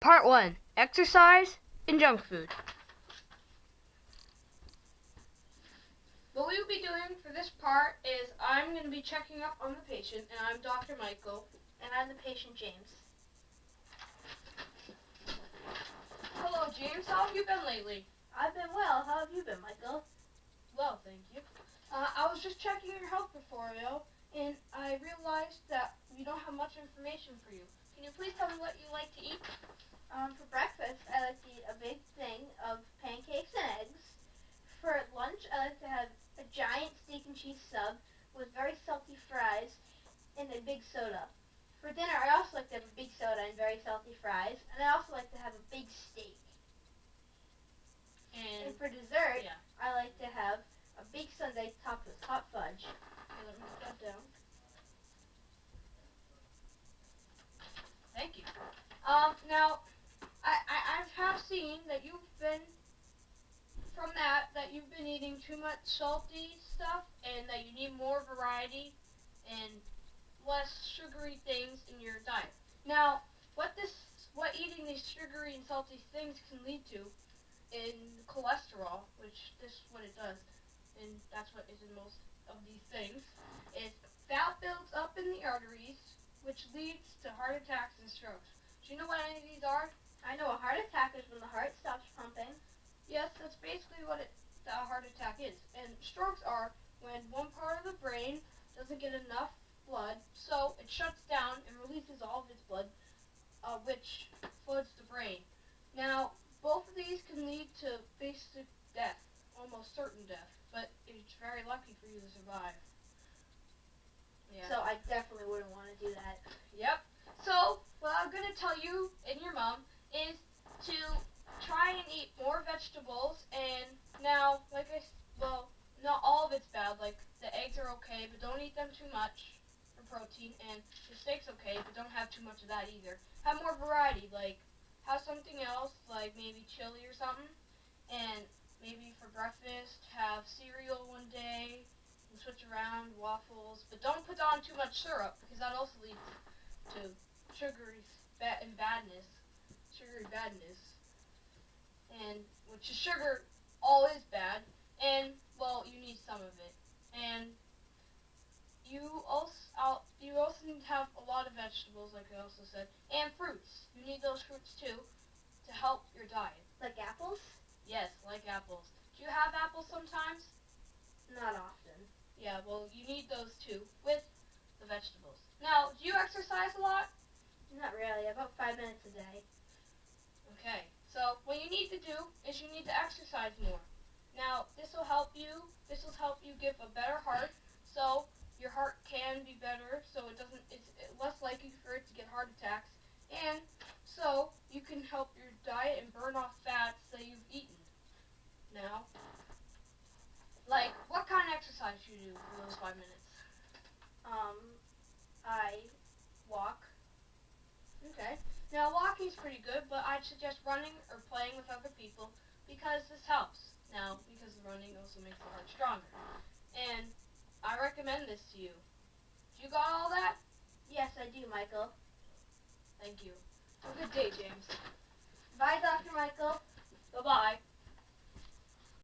Part 1. Exercise and junk food. What we will be doing for this part is I'm going to be checking up on the patient, and I'm Dr. Michael. And I'm the patient, James. Hello, James. How have you been lately? I've been well. How have you been, Michael? Well, thank you. I was just checking your health portfolio, and I realized that we don't have much information for you. Can you please tell me what you like to eat? For breakfast, I like to eat a big thing of pancakes and eggs. For lunch, I like to have a giant steak and cheese sub with very salty fries and a big soda. For dinner, I also like to have a big soda and very salty fries, and I also like to have a big steak. And for dessert, I like to have a big sundae topped with hot fudge. Okay, let me put that down. Thank you. Now, I have seen that you've been, from that you've been eating too much salty stuff, and that you need more variety and less sugary things in your diet. Now, what eating these sugary and salty things can lead to in cholesterol, which this is what it does, and that's what is in most of these things, is fat builds up in the arteries, which leads to heart attacks and strokes. Do you know what any of these are? I know a heart attack is when the heart stops pumping. Yes, that's basically what a heart attack is. And strokes are when one part of the brain doesn't get enough blood, so it shuts down and releases all of its blood, which floods the brain. Now, both of these can lead to basic death, almost certain death, but it's very lucky for you to survive. Yeah. So I definitely wouldn't want to do that. Yep. So, what I'm going to tell you and your mom is to try and eat more vegetables, and now, not all of it's bad. Like, the eggs are okay, but don't eat them too much for protein, and the steak's okay, but don't have too much of that either. Have more variety, like, have something else, like maybe chili or something, and maybe for breakfast, have cereal one day, and switch around, waffles, but don't put on too much syrup, because that also leads to sugary badness, and which is sugar all is bad, and well, you need some of it, and you also need to have a lot of vegetables, like I also said, and fruits. You need those fruits too to help your diet. Like apples? Yes, like apples. Do you have apples sometimes? Not often. Yeah, well, you need those too with the vegetables. Now, do you exercise a lot? Not really. About 5 minutes a day. Okay, so what you need to do is you need to exercise more. Now, this will help you give a better heart, so your heart can be better, so it's less likely for it to get heart attacks, and so you can help your diet and burn off fats that you've eaten. Now, like, what kind of exercise do you do for those 5 minutes? I walk. Okay. Now, walking's pretty good, but I'd suggest running or playing with other people because this helps. Now, because the running also makes the heart stronger. And I recommend this to you. Do you got all that? Yes, I do, Michael. Thank you. Have a good day, James. Bye, Dr. Michael. Bye-bye.